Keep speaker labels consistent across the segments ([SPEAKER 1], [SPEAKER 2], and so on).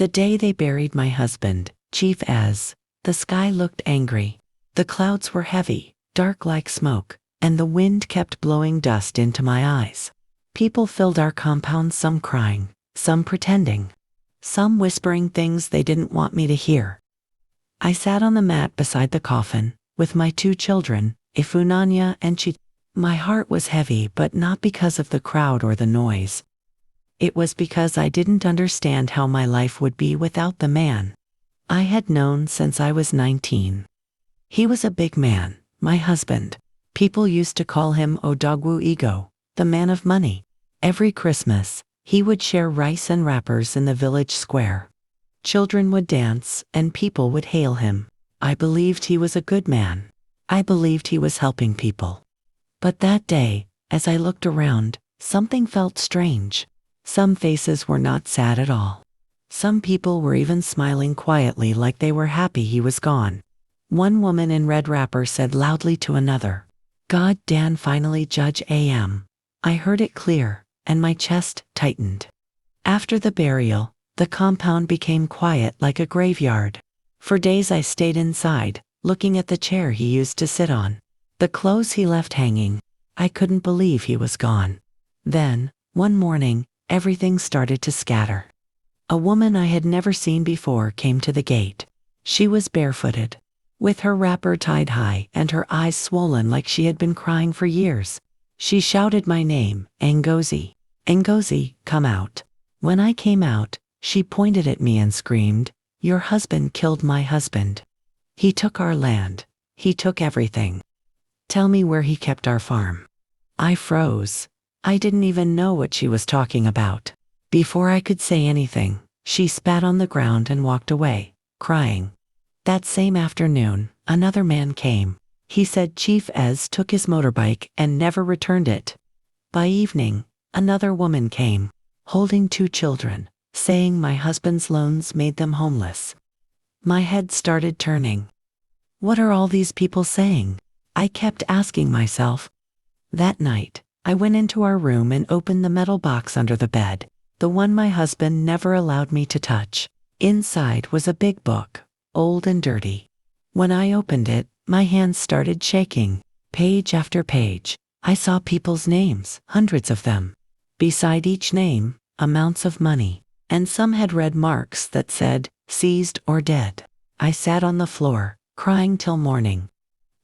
[SPEAKER 1] The day they buried my husband, Chief Ez, the sky looked angry. The clouds were heavy, dark like smoke, and the wind kept blowing dust into my eyes. People filled our compound, some crying, some pretending, some whispering things they didn't want me to hear. I sat on the mat beside the coffin, with my 2 children, Ifunanya and Chi. My heart was heavy, but not because of the crowd or the noise. It was because I didn't understand how my life would be without the man I had known since I was 19. He was a big man, my husband. People used to call him Odogwu Ego, the man of money. Every Christmas, he would share rice and wrappers in the village square. Children would dance, and people would hail him. I believed he was a good man. I believed he was helping people. But that day, as I looked around, something felt strange. Some faces were not sad at all. Some people were even smiling quietly, like they were happy he was gone. One woman in red wrapper said loudly to another, "God Dan finally Judge AM." I heard it clear, and my chest tightened. After the burial, the compound became quiet like a graveyard. For days I stayed inside, looking at the chair he used to sit on, the clothes he left hanging. I couldn't believe he was gone. Then, one morning, everything started to scatter. A woman I had never seen before came to the gate. She was barefooted, with her wrapper tied high and her eyes swollen like she had been crying for years. She shouted my name, Angosi. "Angosi, come out." When I came out, she pointed at me and screamed, "Your husband killed my husband. He took our land. He took everything. Tell me where he kept our farm." I froze. I didn't even know what she was talking about. Before I could say anything, she spat on the ground and walked away, crying. That same afternoon, another man came. He said Chief Ez took his motorbike and never returned it. By evening, another woman came, holding 2 children, saying my husband's loans made them homeless. My head started turning. What are all these people saying? I kept asking myself. That night, I went into our room and opened the metal box under the bed, the one my husband never allowed me to touch. Inside was a big book, old and dirty. When I opened it, my hands started shaking. Page after page, I saw people's names, hundreds of them. Beside each name, amounts of money, and some had red marks that said, seized or dead. I sat on the floor, crying till morning.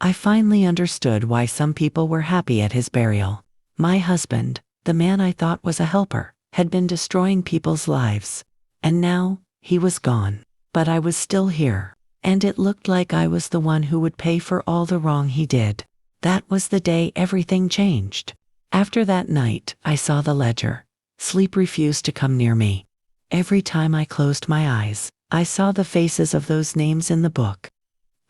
[SPEAKER 1] I finally understood why some people were happy at his burial. My husband, the man I thought was a helper, had been destroying people's lives. And now, he was gone. But I was still here, and it looked like I was the one who would pay for all the wrong he did. That was the day everything changed. After that night, I saw the ledger. Sleep refused to come near me. Every time I closed my eyes, I saw the faces of those names in the book.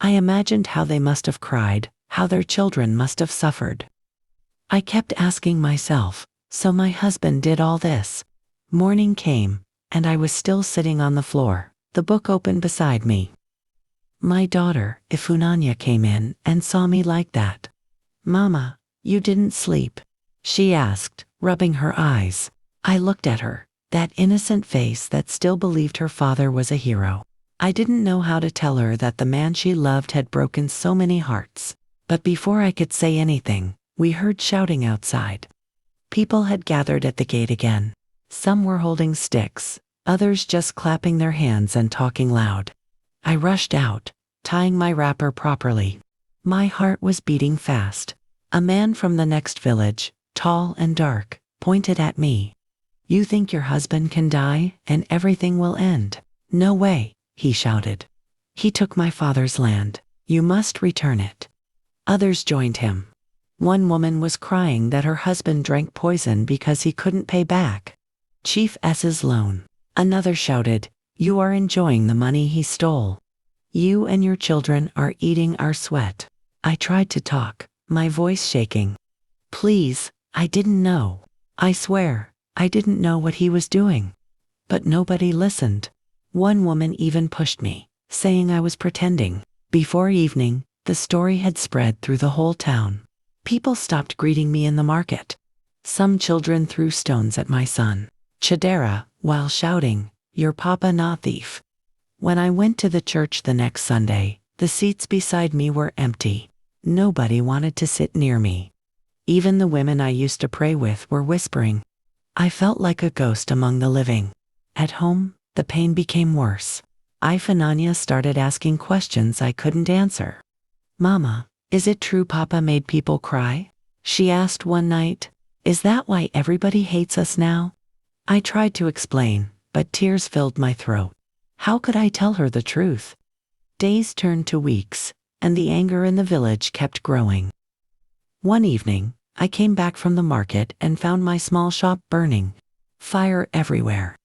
[SPEAKER 1] I imagined how they must have cried, how their children must have suffered. I kept asking myself, so my husband did all this. Morning came, and I was still sitting on the floor, the book open beside me. My daughter, Ifunanya, came in and saw me like that. "Mama, you didn't sleep?" she asked, rubbing her eyes. I looked at her, that innocent face that still believed her father was a hero. I didn't know how to tell her that the man she loved had broken so many hearts. But before I could say anything, we heard shouting outside. People had gathered at the gate again. Some were holding sticks, others just clapping their hands and talking loud. I rushed out, tying my wrapper properly. My heart was beating fast. A man from the next village, tall and dark, pointed at me. "You think your husband can die and everything will end? No way," he shouted. "He took my father's land. You must return it." Others joined him. One woman was crying that her husband drank poison because he couldn't pay back Chief S's loan. Another shouted, "You are enjoying the money he stole. You and your children are eating our sweat." I tried to talk, my voice shaking. "Please, I didn't know. I swear, I didn't know what he was doing." But nobody listened. One woman even pushed me, saying I was pretending. Before evening, the story had spread through the whole town. People stopped greeting me in the market. Some children threw stones at my son, Chidera, while shouting, Your papa not thief. When I went to the church the next Sunday, the seats beside me were empty. Nobody wanted to sit near me. Even the women I used to pray with were whispering. I felt like a ghost among the living. At home, the pain became worse. Ifananya started asking questions I couldn't answer. Mama, is it true Papa made people cry? She asked one night. Is that why everybody hates us now? I tried to explain, but tears filled my throat. How could I tell her the truth? Days turned to weeks, and the anger in the village kept growing. One evening, I came back from the market and found my small shop burning. Fire everywhere.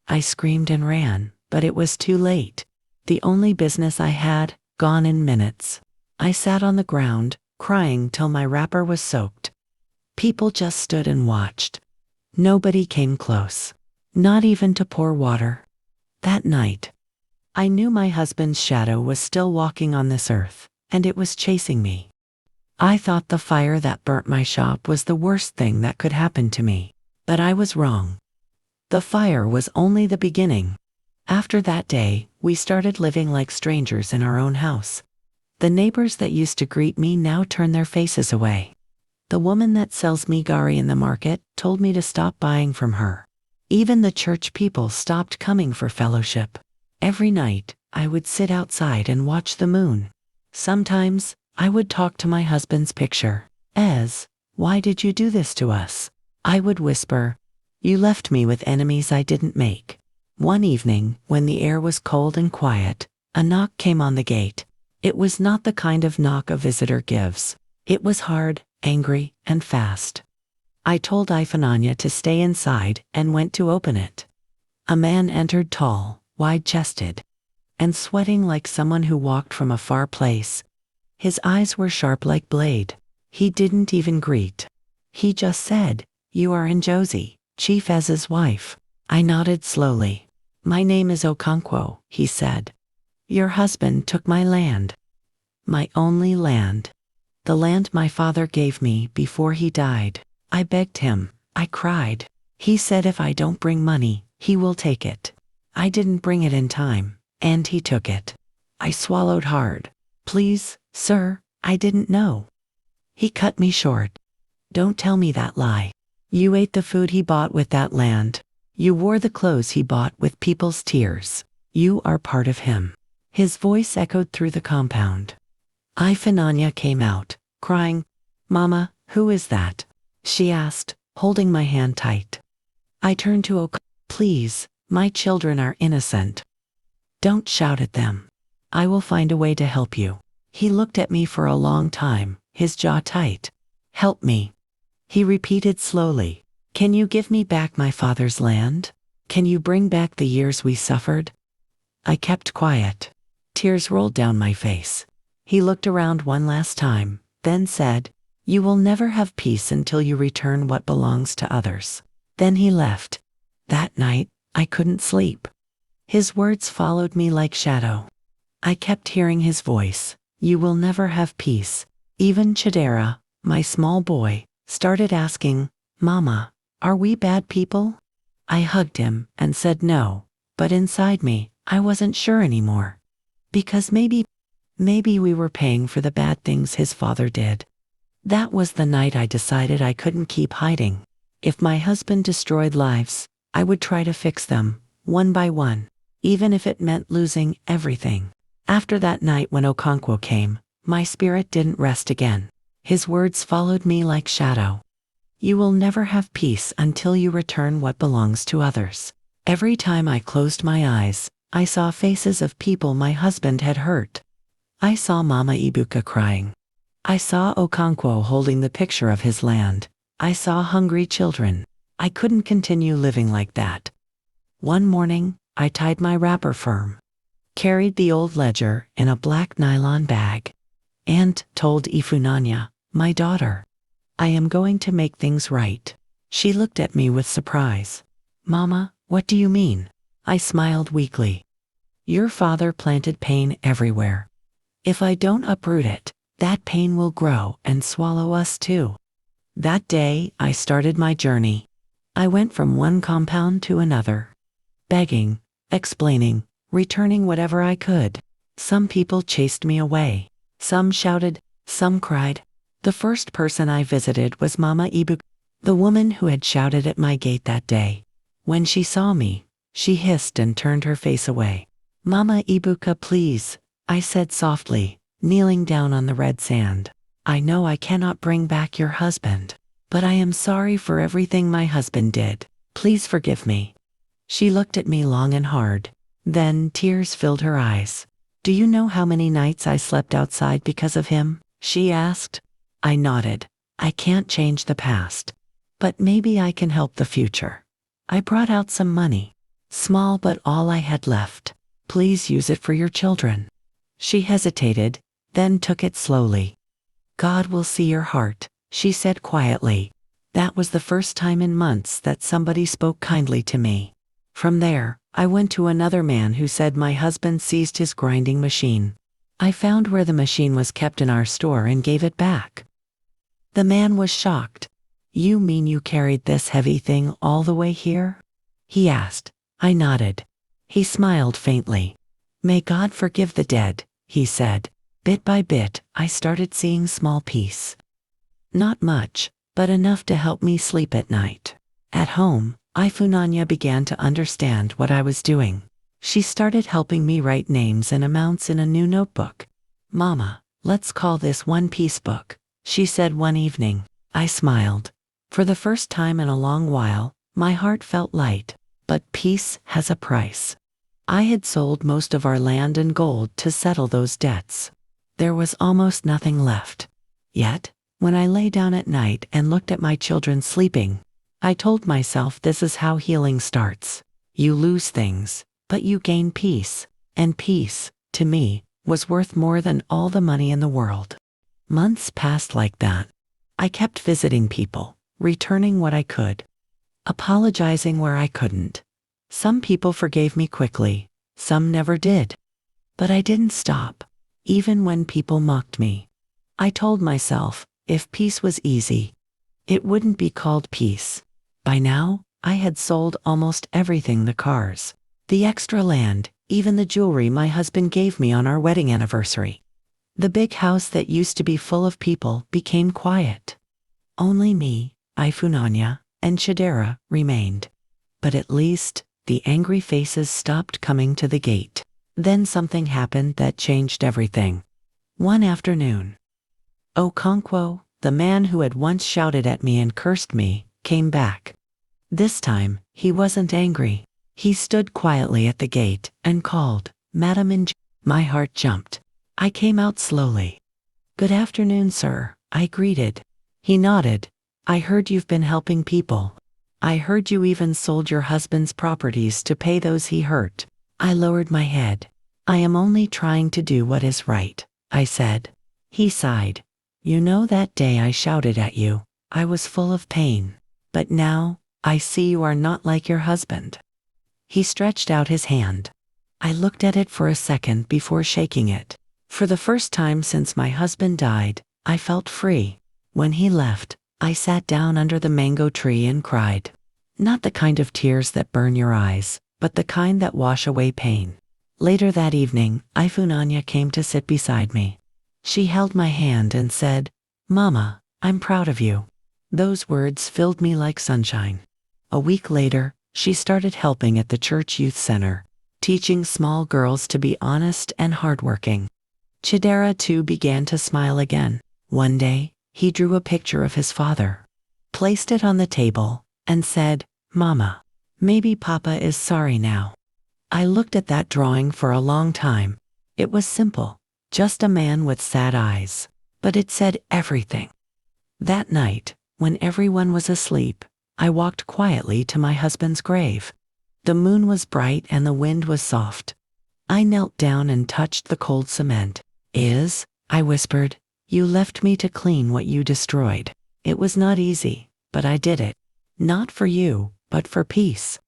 [SPEAKER 1] I screamed and ran, but it was too late. The only business I had, gone in minutes. I sat on the ground, crying till my wrapper was soaked. People just stood and watched. Nobody came close. Not even to pour water. That night, I knew my husband's shadow was still walking on this earth, and it was chasing me. I thought the fire that burnt my shop was the worst thing that could happen to me, but I was wrong. The fire was only the beginning. After that day, we started living like strangers in our own house. The neighbors that used to greet me now turn their faces away. The woman that sells me gari in the market told me to stop buying from her. Even the church people stopped coming for fellowship. Every night, I would sit outside and watch the moon. Sometimes, I would talk to my husband's picture. Why did you do this to us? I would whisper, you left me with enemies I didn't make. One evening, when the air was cold and quiet, a knock came on the gate. It was not the kind of knock a visitor gives. It was hard, angry, and fast. I told Ifananya to stay inside and went to open it. A man entered, tall, wide-chested, and sweating like someone who walked from a far place. His eyes were sharp like blade. He didn't even greet. He just said, "You are Angosi, Chief Ez's wife." I nodded slowly. "My name is Okonkwo," he said. "Your husband took my land. My only land. The land my father gave me before he died." I begged him. I cried. He said if I don't bring money, he will take it. I didn't bring it in time, and he took it. I swallowed hard. "Please, sir, I didn't know." He cut me short. "Don't tell me that lie. You ate the food he bought with that land. You wore the clothes he bought with people's tears. You are part of him." His voice echoed through the compound. Ifananya came out, crying, "Mama, who is that?" she asked, holding my hand tight. I turned to Ok. "Please, my children are innocent. Don't shout at them. I will find a way to help you." He looked at me for a long time, his jaw tight. "Help me," he repeated slowly. "Can you give me back my father's land? Can you bring back the years we suffered?" I kept quiet. Tears rolled down my face. He looked around one last time, then said, "You will never have peace until you return what belongs to others." Then he left. That night, I couldn't sleep. His words followed me like shadow. I kept hearing his voice, "You will never have peace." Even Chidera, my small boy, started asking, "Mama, are we bad people?" I hugged him and said no, but inside me, I wasn't sure anymore. Because maybe we were paying for the bad things his father did. That was the night I decided I couldn't keep hiding. If my husband destroyed lives, I would try to fix them, one by one, even if it meant losing everything. After that night when Okonkwo came, my spirit didn't rest again. His words followed me like shadow. "You will never have peace until you return what belongs to others." Every time I closed my eyes, I saw faces of people my husband had hurt. I saw Mama Ibuka crying. I saw Okonkwo holding the picture of his land. I saw hungry children. I couldn't continue living like that. One morning, I tied my wrapper firm, carried the old ledger in a black nylon bag, and told Ifunanya, my daughter, "I am going to make things right." She looked at me with surprise. "Mama, what do you mean?" I smiled weakly. "Your father planted pain everywhere. If I don't uproot it, that pain will grow and swallow us too." That day, I started my journey. I went from one compound to another, begging, explaining, returning whatever I could. Some people chased me away. Some shouted, some cried. The first person I visited was Mama Ibu, the woman who had shouted at my gate that day. When she saw me, she hissed and turned her face away. Mama Ibuka, please, I said softly, kneeling down on the red sand. I know I cannot bring back your husband, but I am sorry for everything my husband did. Please forgive me. She looked at me long and hard. Then tears filled her eyes. Do you know how many nights I slept outside because of him? She asked. I nodded. I can't change the past, but maybe I can help the future. I brought out some money. Small, but all I had left. Please use it for your children. She hesitated, then took it slowly. God will see your heart, she said quietly. That was the first time in months that somebody spoke kindly to me. From there, I went to another man who said my husband seized his grinding machine. I found where the machine was kept in our store and gave it back. The man was shocked. You mean you carried this heavy thing all the way here? He asked. I nodded. He smiled faintly. May God forgive the dead, he said. Bit by bit, I started seeing small peace. Not much, but enough to help me sleep at night. At home, Ifunanya began to understand what I was doing. She started helping me write names and amounts in a new notebook. Mama, let's call this One Piece book, she said one evening. I smiled. For the first time in a long while, my heart felt light. But peace has a price. I had sold most of our land and gold to settle those debts. There was almost nothing left. Yet, when I lay down at night and looked at my children sleeping, I told myself this is how healing starts. You lose things, but you gain peace, and peace, to me, was worth more than all the money in the world. Months passed like that. I kept visiting people, returning what I could, apologizing where I couldn't. Some people forgave me quickly, some never did. But I didn't stop, even when people mocked me. I told myself, if peace was easy, it wouldn't be called peace. By now, I had sold almost everything, the cars, the extra land, even the jewelry my husband gave me on our wedding anniversary. The big house that used to be full of people became quiet. Only me, Ifunanya, and Chidera remained. But at least, the angry faces stopped coming to the gate. Then something happened that changed everything. One afternoon, Okonkwo, the man who had once shouted at me and cursed me, came back. This time, he wasn't angry. He stood quietly at the gate and called, Madam Inj. My heart jumped. I came out slowly. Good afternoon, sir, I greeted. He nodded. I heard you've been helping people. I heard you even sold your husband's properties to pay those he hurt. I lowered my head. I am only trying to do what is right, I said. He sighed. You know, that day I shouted at you, I was full of pain. But now, I see you are not like your husband. He stretched out his hand. I looked at it for a second before shaking it. For the first time since my husband died, I felt free. When he left, I sat down under the mango tree and cried. Not the kind of tears that burn your eyes, but the kind that wash away pain. Later that evening, Ifunanya came to sit beside me. She held my hand and said, Mama, I'm proud of you. Those words filled me like sunshine. A week later, she started helping at the church youth center, teaching small girls to be honest and hardworking. Chidera too began to smile again. One day, he drew a picture of his father, placed it on the table, and said, Mama, maybe Papa is sorry now. I looked at that drawing for a long time. It was simple, just a man with sad eyes, but it said everything. That night, when everyone was asleep, I walked quietly to my husband's grave. The moon was bright and the wind was soft. I knelt down and touched the cold cement. I whispered, you left me to clean what you destroyed. It was not easy, but I did it. Not for you, but for peace.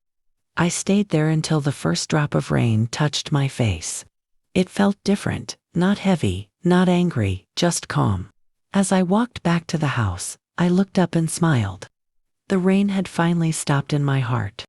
[SPEAKER 1] I stayed there until the first drop of rain touched my face. It felt different, not heavy, not angry, just calm. As I walked back to the house, I looked up and smiled. The rain had finally stopped in my heart.